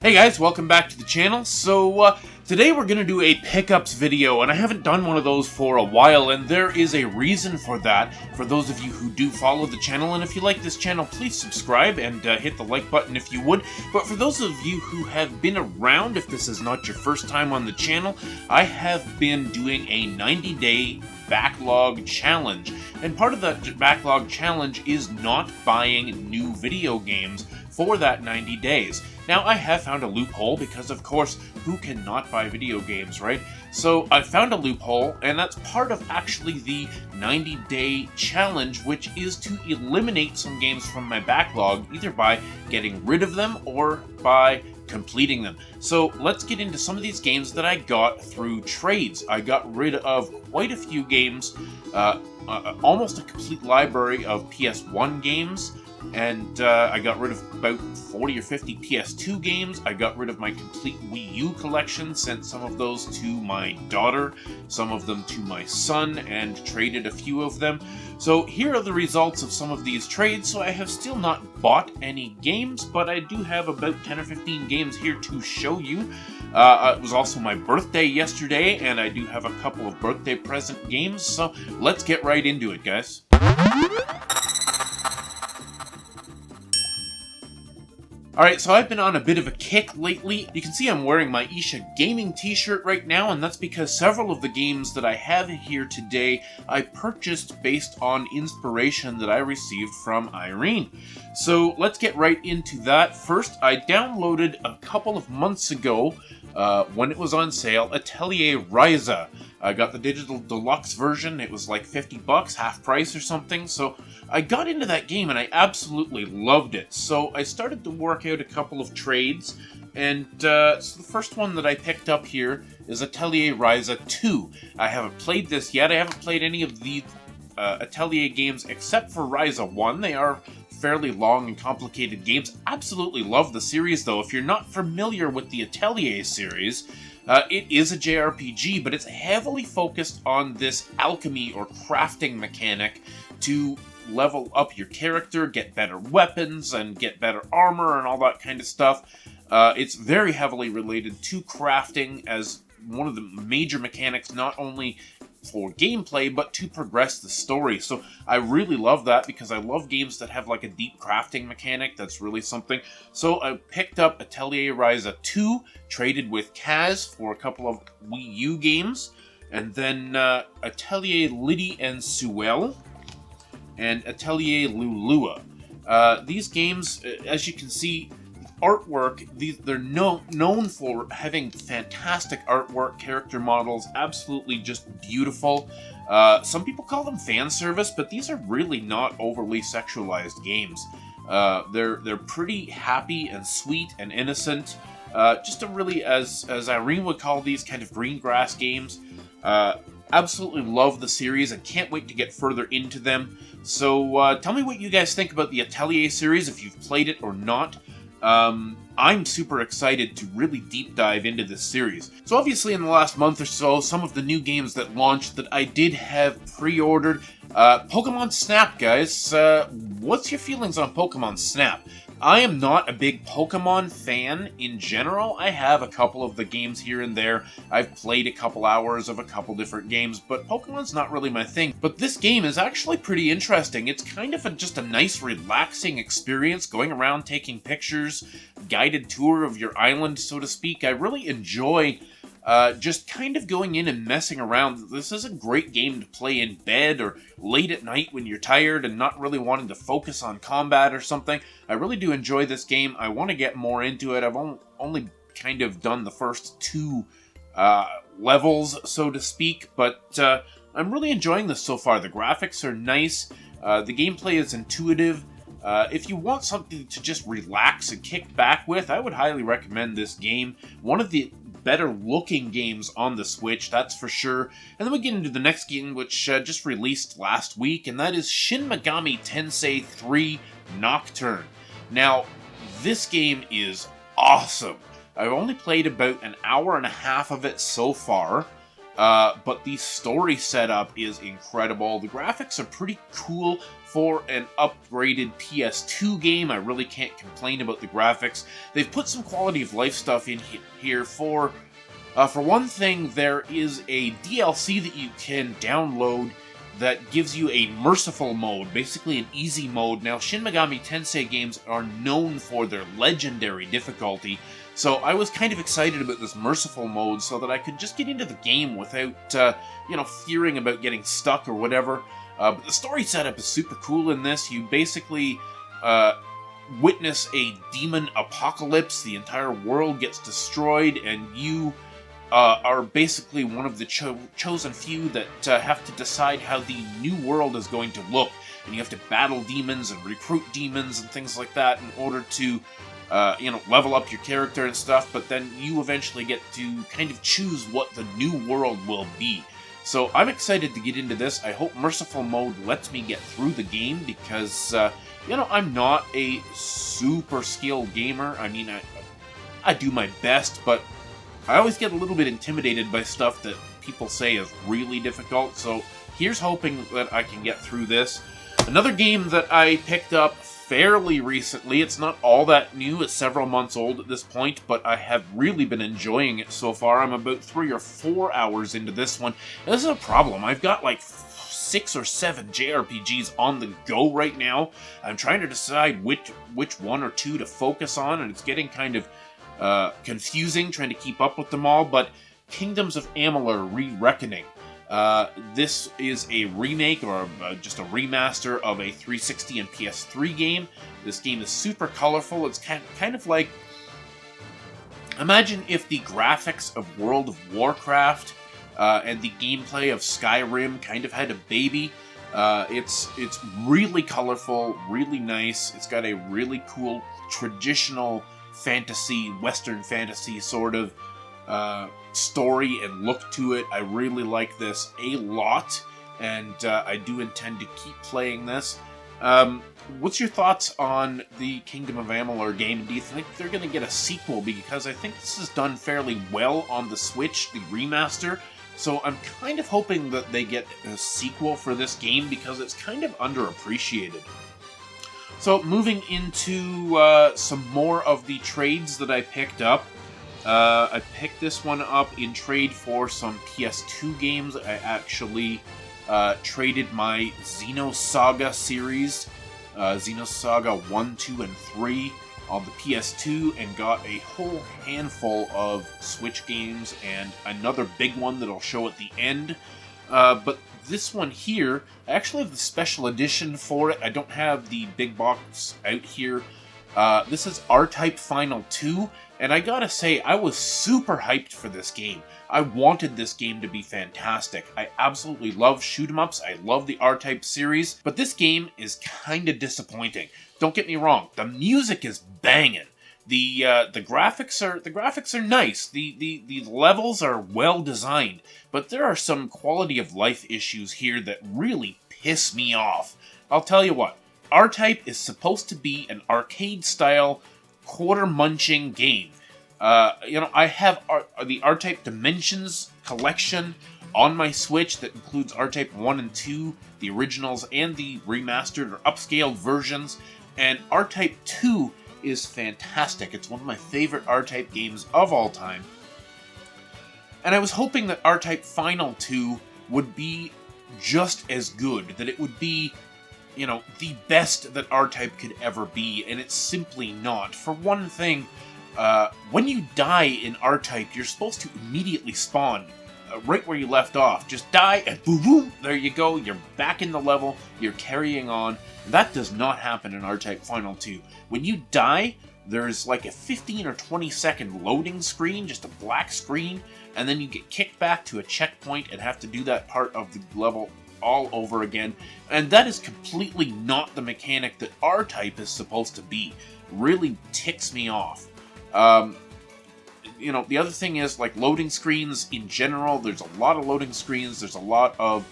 Hey guys, welcome back to the channel. So today we're going to do a pickups video, and I haven't done one of those for a while, and there is a reason for that. For those of you who do follow the channel, and if you like this channel, please subscribe and hit the like button if you would. But for those of you who have been around, if this is not your first time on the channel, I have been doing a 90-day backlog challenge, and part of that backlog challenge is not buying new video games for that 90 days. Now, I have found a loophole because, of course, who cannot buy video games, right? So I found a loophole, and that's part of actually the 90-day challenge, which is to eliminate some games from my backlog, either by getting rid of them or by completing them. So let's get into some of these games that I got through trades. I got rid of quite a few games, almost a complete library of PS1 games, and I got rid of about 40 or 50 PS2 games. I got rid of my complete Wii U collection, sent some of those to my daughter, some of them to my son, and traded a few of them. So here are the results of some of these trades. So I have still not bought any games, but I do have about 10 or 15 games here to show you. It was also my birthday yesterday, and I do have a couple of birthday present games, so let's get right into it, guys. Alright, so I've been on a bit of a kick lately. You can see I'm wearing my Isha gaming t-shirt right now, and that's because several of the games that I have here today I purchased based on inspiration that I received from Irene. So let's get right into that. First, I downloaded a couple of months ago, when it was on sale, Atelier Ryza. I got the digital deluxe version. It was like 50 bucks, half price or something. So I got into that game and I absolutely loved it. So I started to work out a couple of trades, and so the first one that I picked up here is Atelier Ryza 2. I haven't played this yet. I haven't played any of the Atelier games except for Ryza 1. They are fairly long and complicated games. Absolutely love the series, though. If you're not familiar with the Atelier series, it is a JRPG, but it's heavily focused on this alchemy or crafting mechanic to level up your character, get better weapons, and get better armor and all that kind of stuff. It's very heavily related to crafting as one of the major mechanics, not only for gameplay, but to progress the story. So I really love that because I love games that have like a deep crafting mechanic. That's really something. So I picked up Atelier Ryza 2, traded with Kaz for a couple of Wii U games, and then Atelier Lydie and Sewell, and Atelier Lulua. These games, as you can see, artwork, they're known for having fantastic artwork, character models, absolutely just beautiful. Some people call them fan service, but these are really not overly sexualized games. They're pretty happy and sweet and innocent. Just a really, as Irene would call these, kind of green grass games. Absolutely love the series and can't wait to get further into them. So tell me what you guys think about the Atelier series, if you've played it or not. I'm super excited to really deep dive into this series. So obviously in the last month or so, some of the new games that launched that I did have pre-ordered. Pokemon Snap, guys. What's your feelings on Pokemon Snap? I am not a big Pokemon fan in general. I have a couple of the games here and there. I've played a couple hours of a couple different games, but Pokemon's not really my thing. But this game is actually pretty interesting. It's kind of just a nice, relaxing experience, going around taking pictures, guided tour of your island, so to speak. I really enjoy just kind of going in and messing around. This is a great game to play in bed or late at night when you're tired and not really wanting to focus on combat or something. I really do enjoy this game. I want to get more into it. I've only kind of done the first two levels, so to speak, but I'm really enjoying this so far. The graphics are nice. The gameplay is intuitive. If you want something to just relax and kick back with, I would highly recommend this game. One of the better looking games on the Switch, that's for sure. And then we get into the next game, which just released last week, and that is Shin Megami Tensei 3 Nocturne. Now, this game is awesome. I've only played about an hour and a half of it so far. but the story setup is incredible. The graphics are pretty cool for an upgraded PS2 game. I really can't complain about the graphics. They've put some quality of life stuff in here. For one thing, there is a DLC that you can download that gives you a merciful mode, basically an easy mode. Now, Shin Megami Tensei games are known for their legendary difficulty, so I was kind of excited about this merciful mode so that I could just get into the game without, fearing about getting stuck or whatever. But the story setup is super cool in this. You basically witness a demon apocalypse. The entire world gets destroyed, and you are basically one of the chosen few that have to decide how the new world is going to look. And you have to battle demons and recruit demons and things like that in order to, level up your character and stuff. But then you eventually get to kind of choose what the new world will be. So I'm excited to get into this. I hope Merciful Mode lets me get through the game because, I'm not a super skilled gamer. I mean, I do my best, but I always get a little bit intimidated by stuff that people say is really difficult, so here's hoping that I can get through this. Another game that I picked up fairly recently, it's not all that new, it's several months old at this point, but I have really been enjoying it so far. I'm about 3 or 4 hours into this one, and this is a problem. I've got like 6 or 7 JRPGs on the go right now. I'm trying to decide which one or two to focus on, and it's getting kind of confusing trying to keep up with them all, but Kingdoms of Amalur: Re-Reckoning. This is a remake or just a remaster of a 360 and PS3 game. This game is super colorful. It's kind of like, imagine if the graphics of World of Warcraft and the gameplay of Skyrim kind of had a baby. It's really colorful, really nice. It's got a really cool traditional fantasy, Western fantasy sort of story and look to it. I really like this a lot, and I do intend to keep playing this. What's your thoughts on the Kingdom of Amalur game? Do you think they're going to get a sequel? Because I think this is done fairly well on the Switch, the remaster, so I'm kind of hoping that they get a sequel for this game because it's kind of underappreciated. So, moving into some more of the trades that I picked up. I picked this one up in trade for some PS2 games. I actually traded my Xenosaga series, Xenosaga 1, 2, and 3 on the PS2 and got a whole handful of Switch games and another big one that I'll show at the end. But this one here, I actually have the special edition for it. I don't have the big box out here. This is R-Type Final 2, and I gotta say, I was super hyped for this game. I wanted this game to be fantastic. I absolutely love shoot-em-ups, I love the R-Type series, but this game is kinda disappointing. Don't get me wrong, the music is banging. The graphics are nice. The levels are well designed, but there are some quality of life issues here that really piss me off. I'll tell you what, R-Type is supposed to be an arcade-style, quarter-munching game. I have the R-Type Dimensions collection on my Switch that includes R-Type 1 and 2, the originals, and the remastered or upscaled versions, and R-Type 2 is fantastic. It's one of my favorite R-Type games of all time. And I was hoping that R-Type Final 2 would be just as good, that it would be, the best that R-Type could ever be, and it's simply not. For one thing, when you die in R-Type, you're supposed to immediately spawn right where you left off. Just die, and boom, there you go, you're back in the level, you're carrying on. That does not happen in R-Type Final 2. When you die, there's like a 15 or 20 second loading screen, just a black screen, and then you get kicked back to a checkpoint and have to do that part of the level all over again. And that is completely not the mechanic that R-Type is supposed to be. Really ticks me off. The other thing is, like, loading screens in general, there's a lot of loading screens, there's a lot of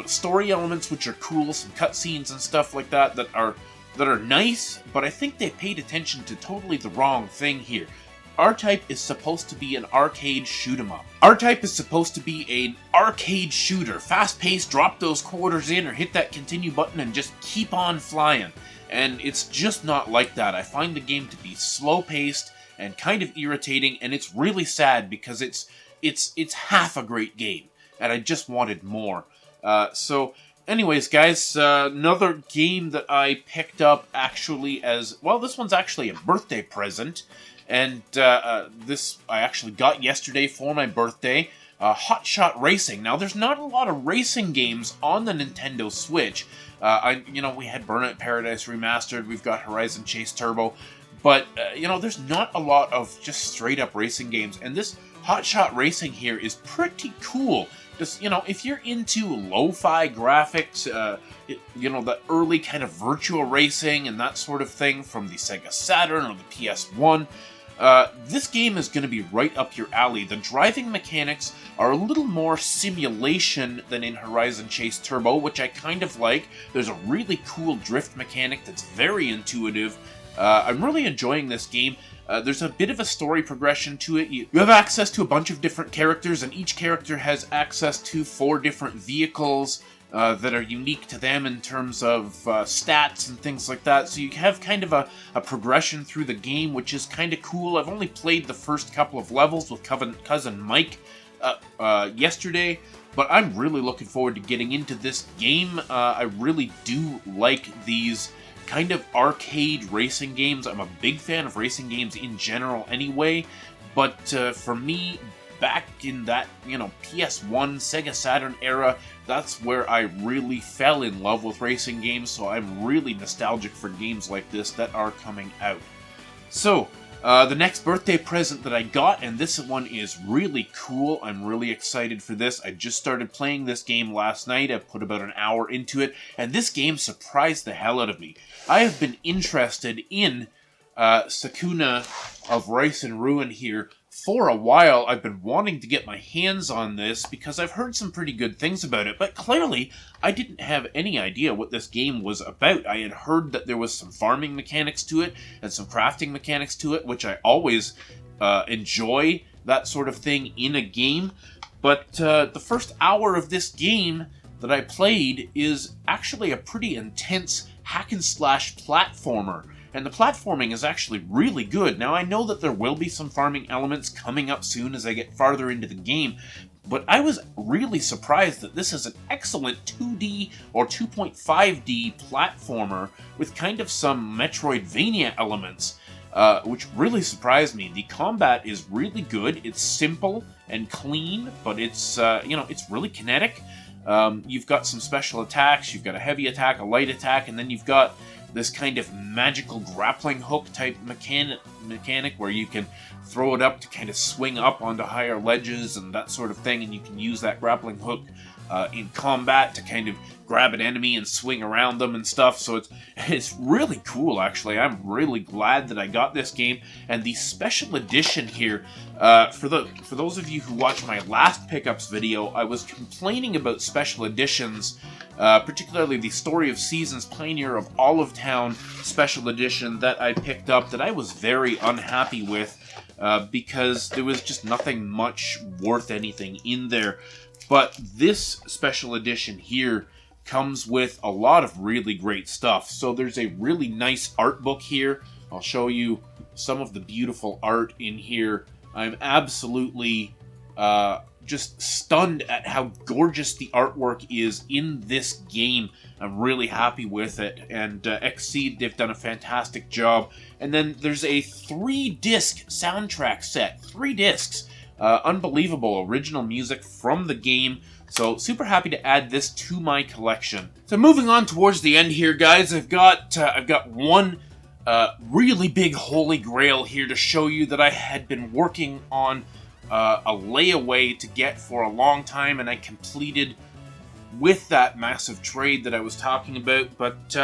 story elements which are cool, some cutscenes and stuff like that are nice, but I think they paid attention to totally the wrong thing here. R-Type is supposed to be an arcade shoot-'em-up. R-Type is supposed to be an arcade shooter, fast-paced, drop those quarters in or hit that continue button and just keep on flying. And it's just not like that. I find the game to be slow-paced and kind of irritating, and it's really sad because it's half a great game, and I just wanted more. So anyways, guys, another game that I picked up actually as, well, this one's actually a birthday present, and this I actually got yesterday for my birthday, Hot Shot Racing. Now, there's not a lot of racing games on the Nintendo Switch. We had Burnout Paradise Remastered, we've got Horizon Chase Turbo, but, there's not a lot of just straight-up racing games, and this Hot Shot Racing here is pretty cool. Just, if you're into lo-fi graphics, the early kind of virtual racing and that sort of thing from the Sega Saturn or the PS1, this game is going to be right up your alley. The driving mechanics are a little more simulation than in Horizon Chase Turbo, which I kind of like. There's a really cool drift mechanic that's very intuitive. I'm really enjoying this game. There's a bit of a story progression to it. You have access to a bunch of different characters, and each character has access to 4 different vehicles that are unique to them in terms of stats and things like that. So you have kind of a progression through the game, which is kind of cool. I've only played the first couple of levels with cousin Mike yesterday, but I'm really looking forward to getting into this game. I really do like these kind of arcade racing games. I'm a big fan of racing games in general anyway, but for me, back in that, PS1, Sega Saturn era, that's where I really fell in love with racing games, so I'm really nostalgic for games like this that are coming out. So, the next birthday present that I got, and this one is really cool. I'm really excited for this. I just started playing this game last night. I put about an hour into it, and this game surprised the hell out of me. I have been interested in Sakuna of Rice and Ruin here for a while. I've been wanting to get my hands on this because I've heard some pretty good things about it, but clearly I didn't have any idea what this game was about. I had heard that there was some farming mechanics to it and some crafting mechanics to it, which I always enjoy that sort of thing in a game, but the first hour of this game that I played is actually a pretty intense hack-and-slash platformer. And the platforming is actually really good. Now, I know that there will be some farming elements coming up soon as I get farther into the game, but I was really surprised that this is an excellent 2D or 2.5D platformer with kind of some Metroidvania elements, which really surprised me. The combat is really good. It's simple and clean, but it's, it's really kinetic. You've got some special attacks, you've got a heavy attack, a light attack, and then you've got this kind of magical grappling hook type mechanic where you can throw it up to kind of swing up onto higher ledges and that sort of thing, and you can use that grappling hook in combat to kind of grab an enemy and swing around them and stuff. So it's really cool, actually. I'm really glad that I got this game. And the special edition here, for those of you who watched my last pickups video, I was complaining about special editions, particularly the Story of Seasons Pioneer of Olive Town special edition that I picked up, that I was very unhappy with, because there was just nothing much worth anything in there. But this special edition here comes with a lot of really great stuff. So there's a really nice art book here. I'll show you some of the beautiful art in here. I'm absolutely just stunned at how gorgeous the artwork is in this game. I'm really happy with it. And Xseed, they've done a fantastic job. And then there's a 3-disc soundtrack set. 3 discs. Unbelievable original music from the game. So super happy to add this to my collection. So moving on towards the end here, guys, I've got one really big holy grail here to show you that I had been working on a layaway to get for a long time, and I completed with that massive trade that I was talking about. But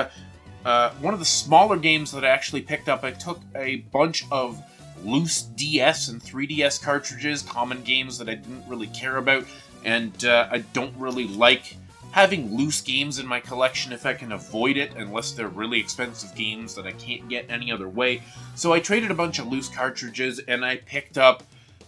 one of the smaller games that I actually picked up, I took a bunch of loose DS and 3DS cartridges, common games that I didn't really care about, and I don't really like having loose games in my collection if I can avoid it, unless they're really expensive games that I can't get any other way. So I traded a bunch of loose cartridges, and I picked up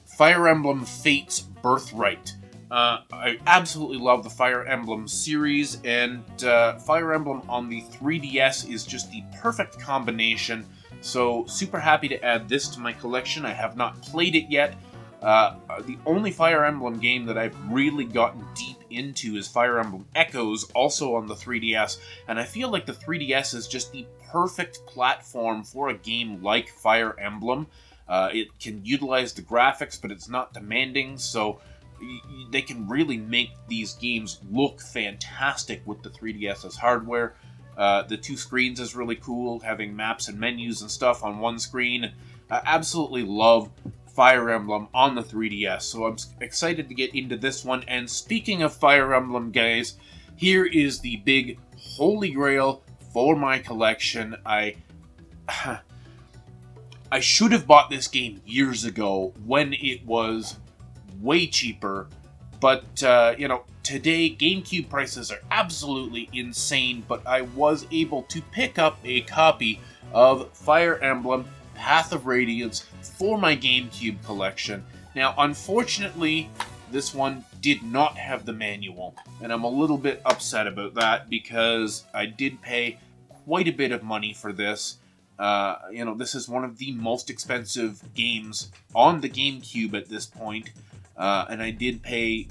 Fire Emblem Fates Birthright. I absolutely love the Fire Emblem series, and Fire Emblem on the 3DS is just the perfect combination. So super happy to add this to my collection. I have not played it yet. The only Fire Emblem game that I've really gotten deep into is Fire Emblem Echoes, also on the 3DS, and I feel like the 3DS is just the perfect platform for a game like Fire Emblem. It can utilize the graphics, but it's not demanding, so they can really make these games look fantastic with the 3DS's hardware. The two screens is really cool, having maps and menus and stuff on one screen. I absolutely love Fire Emblem on the 3DS, so I'm excited to get into this one. And speaking of Fire Emblem, guys, here is the big holy grail for my collection. I should have bought this game years ago when it was way cheaper, but today GameCube prices are absolutely insane, but I was able to pick up a copy of Fire Emblem Path of Radiance for my GameCube collection. Now, unfortunately, this one did not have the manual, and I'm a little bit upset about that because I did pay quite a bit of money for this. This is one of the most expensive games on the GameCube at this point, and I did pay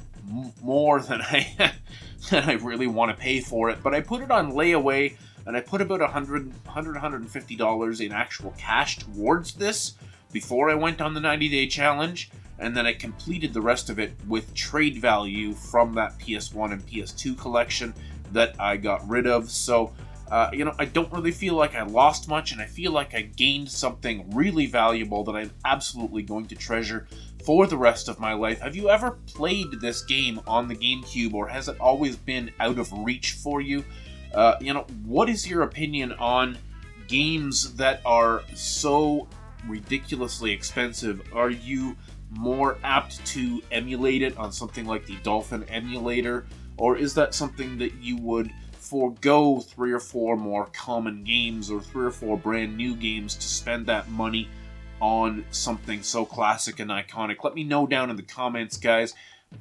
more than I really want to pay for it, but I put it on layaway, and I put about $150 in actual cash towards this before I went on the 90-day challenge, and then I completed the rest of it with trade value from that PS1 and PS2 collection that I got rid of. So, I don't really feel like I lost much, and I feel like I gained something really valuable that I'm absolutely going to treasure for the rest of my life. Have you ever played this game on the GameCube, or has it always been out of reach for you? What is your opinion on games that are so ridiculously expensive? Are you more apt to emulate it on something like the Dolphin emulator, or is that something that you would forego 3 or 4 more common games or 3 or 4 brand new games to spend that money on something so classic and iconic? Let me know down in the comments, guys.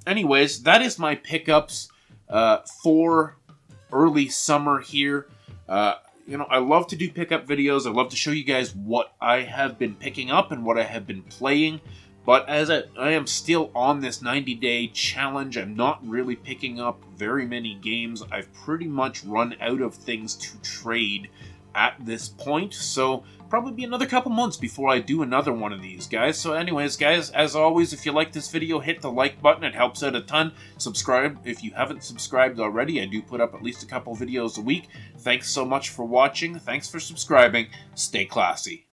Anyways, that is my pickups for early summer here. I love to do pickup videos. I love to show you guys what I have been picking up and what I have been playing. But as I am still on this 90-day challenge, I'm not really picking up very many games. I've pretty much run out of things to trade at this point, so probably be another couple months before I do another one of these, guys. So anyways, guys, as always, if you like this video, hit the like button. It helps out a ton. Subscribe if you haven't subscribed already. I do put up at least a couple videos a week. Thanks so much for watching. Thanks for subscribing. Stay classy.